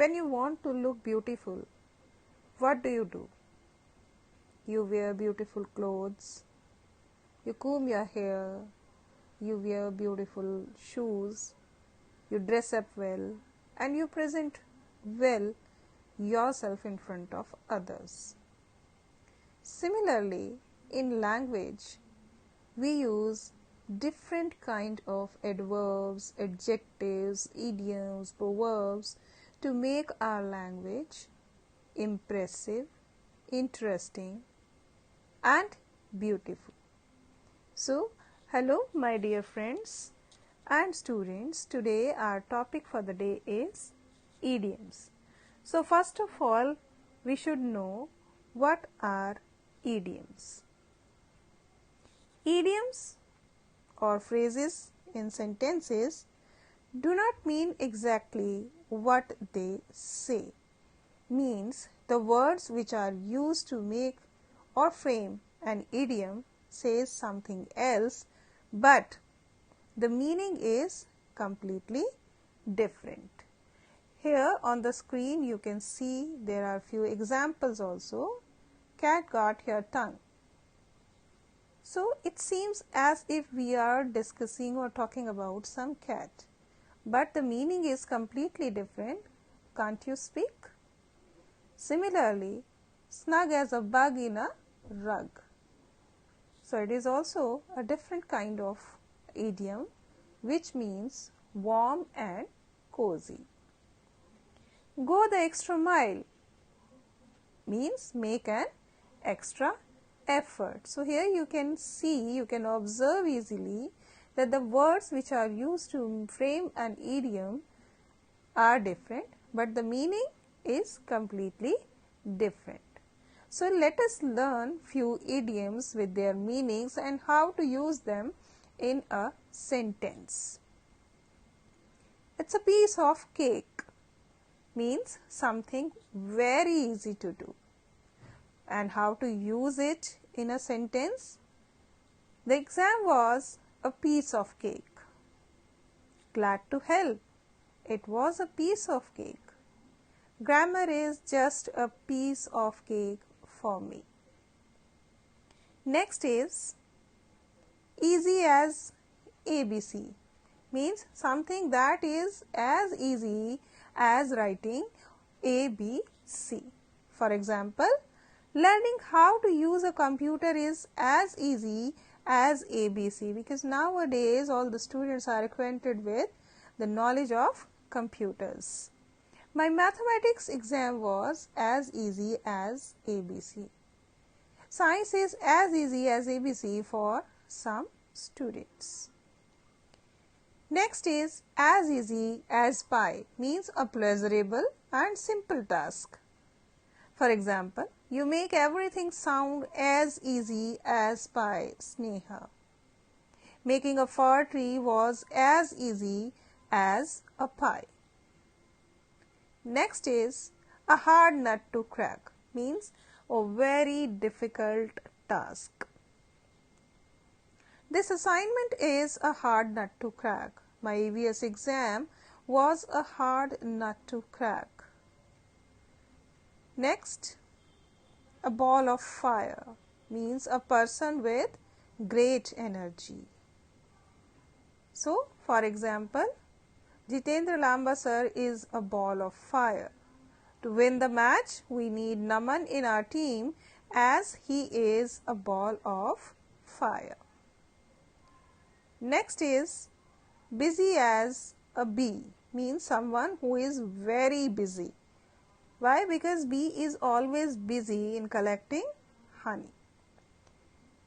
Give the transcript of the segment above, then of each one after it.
When you want to look beautiful, what do? You wear beautiful clothes, you comb your hair, you wear beautiful shoes, you dress up well, and you present well yourself in front of others. Similarly, in language, we use different kind of adverbs, adjectives, idioms, proverbs to make our language impressive, interesting, and beautiful. So, hello my dear friends and students. Today our topic for the day is idioms. So, first of all, we should know what are idioms. Idioms or phrases in sentences do not mean exactly what they say. Means the words which are used to make or frame an idiom says something else, but the meaning is completely different. Here on the screen you can see there are few examples also. Cat got her tongue. So, it seems as if we are discussing or talking about some cat, but the meaning is completely different. Can't you speak? Similarly, snug as a bug in a rug. So, it is also a different kind of idiom which means warm and cozy. Go the extra mile means make an extra effort. So, here you can see, you can observe easily that the words which are used to frame an idiom are different, but the meaning is completely different. So, let us learn few idioms with their meanings and how to use them in a sentence. It's a piece of cake means something very easy to do. And how to use it in a sentence? The exam was a piece of cake. Glad to help. It was a piece of cake. Grammar is just a piece of cake for me. Next is easy as ABC means something that is as easy as writing ABC. For example, learning how to use a computer is as easy as ABC, because nowadays all the students are acquainted with the knowledge of computers. My mathematics exam was as easy as ABC. Science is as easy as ABC for some students. Next is as easy as pie means a pleasurable and simple task. For example, you make everything sound as easy as pie, Sneha. Making a fir tree was as easy as a pie. Next is a hard nut to crack means a very difficult task. This assignment is a hard nut to crack. My EVS exam was a hard nut to crack. Next, a ball of fire means a person with great energy. So, for example, Jitendra Lamba sir is a ball of fire. To win the match, we need Naman in our team as he is a ball of fire. Next is busy as a bee means someone who is very busy. Why? Because bee is always busy in collecting honey.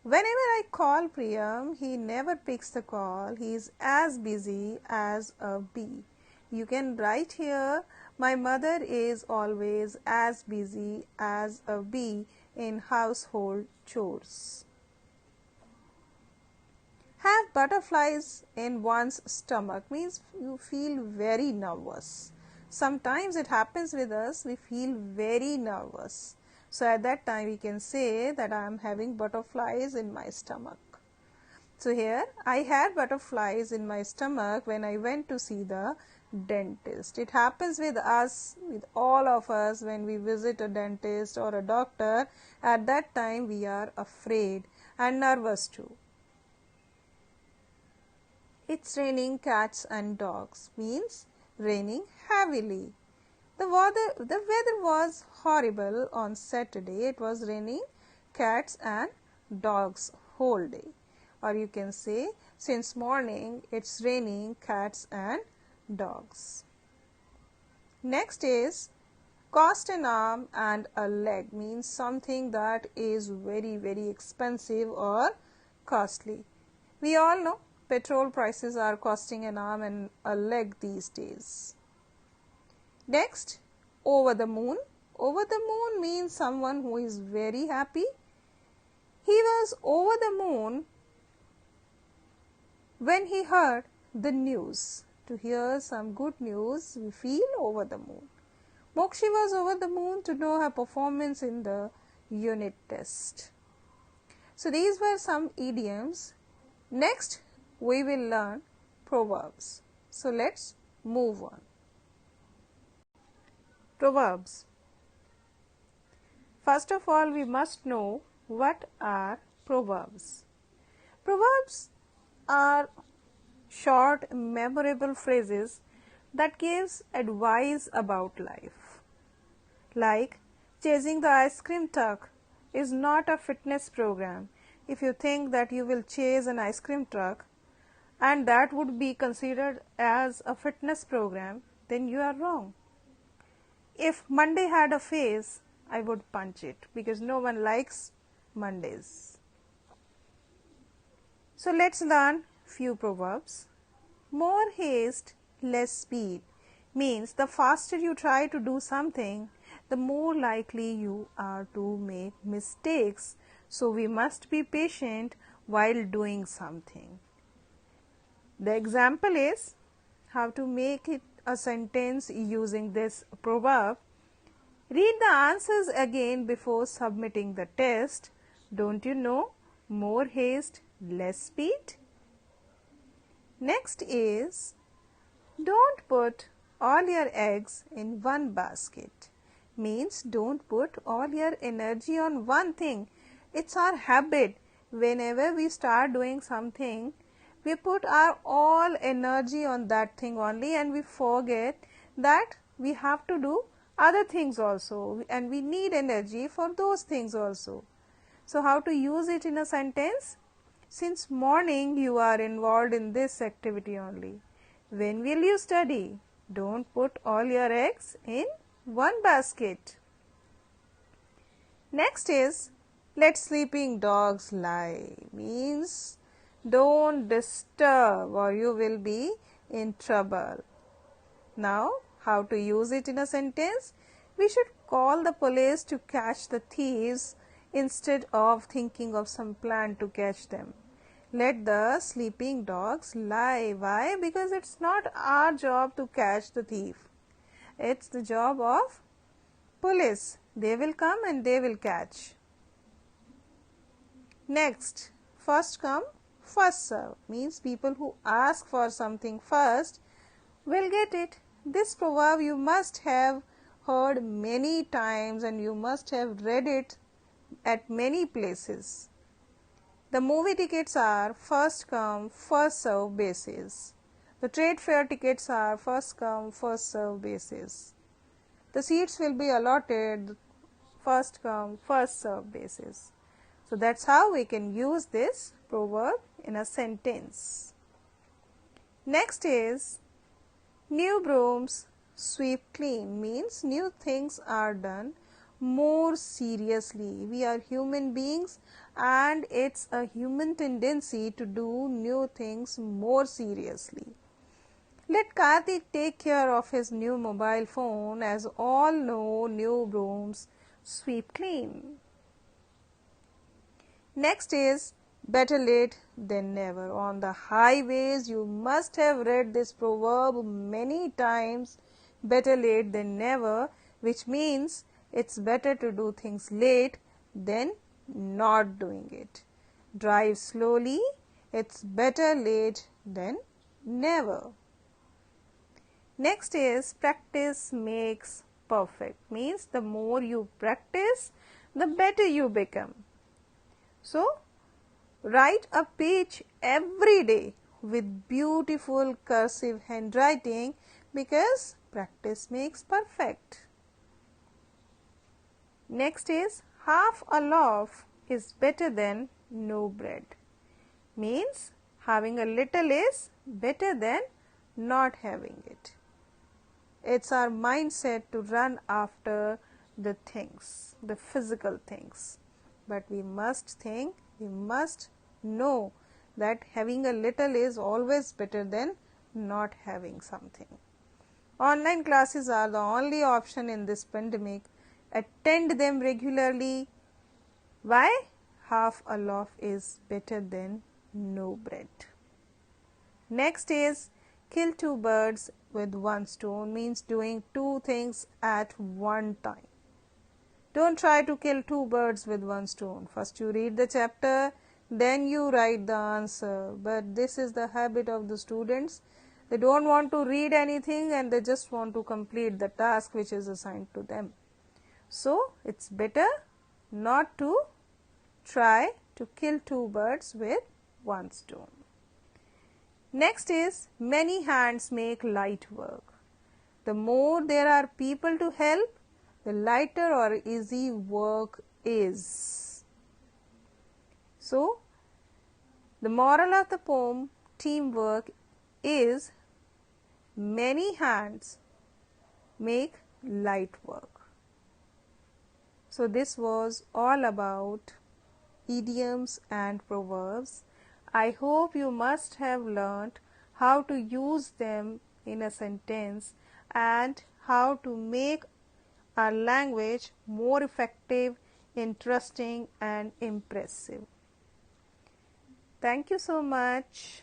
Whenever I call Priyam, he never picks the call. He is as busy as a bee. You can write here, my mother is always as busy as a bee in household chores. Have butterflies in one's stomach means you feel very nervous. Sometimes it happens with us, we feel very nervous. So, at that time we can say that I am having butterflies in my stomach. So, here I had butterflies in my stomach when I went to see the dentist. It happens with us, with all of us, when we visit a dentist or a doctor. At that time we are afraid and nervous too. It's raining cats and dogs means raining heavily. The weather was horrible on Saturday. It was raining cats and dogs whole day. Or you can say, since morning it's raining cats and dogs. Next is cost an arm and a leg means something that is very expensive or costly. We all know petrol prices are costing an arm and a leg these days. Next, over the moon. Over the moon means someone who is very happy. He was over the moon when he heard the news. To hear some good news, we feel over the moon. Mokshi was over the moon to know her performance in the unit test. So these were some idioms. Next, we will learn proverbs. So let's move on. Proverbs. First of all, we must know what are proverbs. Proverbs are short, memorable phrases that gives advice about life. Like, chasing the ice cream truck is not a fitness program. If you think that you will chase an ice cream truck and that would be considered as a fitness program, then you are wrong. If Monday had a face, I would punch it because no one likes Mondays. So let's learn few proverbs. More haste, less speed means the faster you try to do something, the more likely you are to make mistakes. So we must be patient while doing something. The example is how to make it a sentence using this proverb. Read the answers again before submitting the test. Don't you know? More haste, less speed. Next is, don't put all your eggs in one basket. Means don't put all your energy on one thing. It's our habit. Whenever we start doing something, we put our all energy on that thing only and we forget that we have to do other things also and we need energy for those things also. So how to use it in a sentence? Since morning you are involved in this activity only. When will you study? Don't put all your eggs in one basket. Next is, let sleeping dogs lie. Means don't disturb or you will be in trouble. Now, how to use it in a sentence? We should call the police to catch the thieves instead of thinking of some plan to catch them. Let the sleeping dogs lie. Why? Because it's not our job to catch the thief. It's the job of police. They will come and they will catch. Next, first come, first serve. Means people who ask for something first will get it. This proverb you must have heard many times and you must have read it at many places. The movie tickets are first come, first serve basis. The trade fair tickets are first come, first serve basis. The seats will be allotted first come, first serve basis. So that's how we can use this proverb in a sentence. Next is, new brooms sweep clean. Means new things are done more seriously. We are human beings and it's a human tendency to do new things more seriously. Let Karthik take care of his new mobile phone, as all know new brooms sweep clean. Next is, better late than never. On the highways you must have read this proverb many times, better late than never, which means it's better to do things late than not doing it. Drive slowly, it's better late than never. Next is practice makes perfect, means the more you practice, the better you become. So, write a page every day with beautiful cursive handwriting because practice makes perfect. Next is half a loaf is better than no bread, means having a little is better than not having it. It's our mindset to run after the things, the physical things. But we must think, we must know that having a little is always better than not having something. Online classes are the only option in this pandemic. Attend them regularly. Why? Half a loaf is better than no bread. Next is kill two birds with one stone, means doing two things at one time. Don't try to kill two birds with one stone. First you read the chapter, then you write the answer. But this is the habit of the students. They don't want to read anything and they just want to complete the task which is assigned to them. So, it's better not to try to kill two birds with one stone. Next is many hands make light work. The more there are people to help, the lighter or easy work is. So, the moral of the poem, teamwork, is many hands make light work. So, this was all about idioms and proverbs. I hope you must have learnt how to use them in a sentence and how to make our language more effective, interesting and impressive. Thank you so much.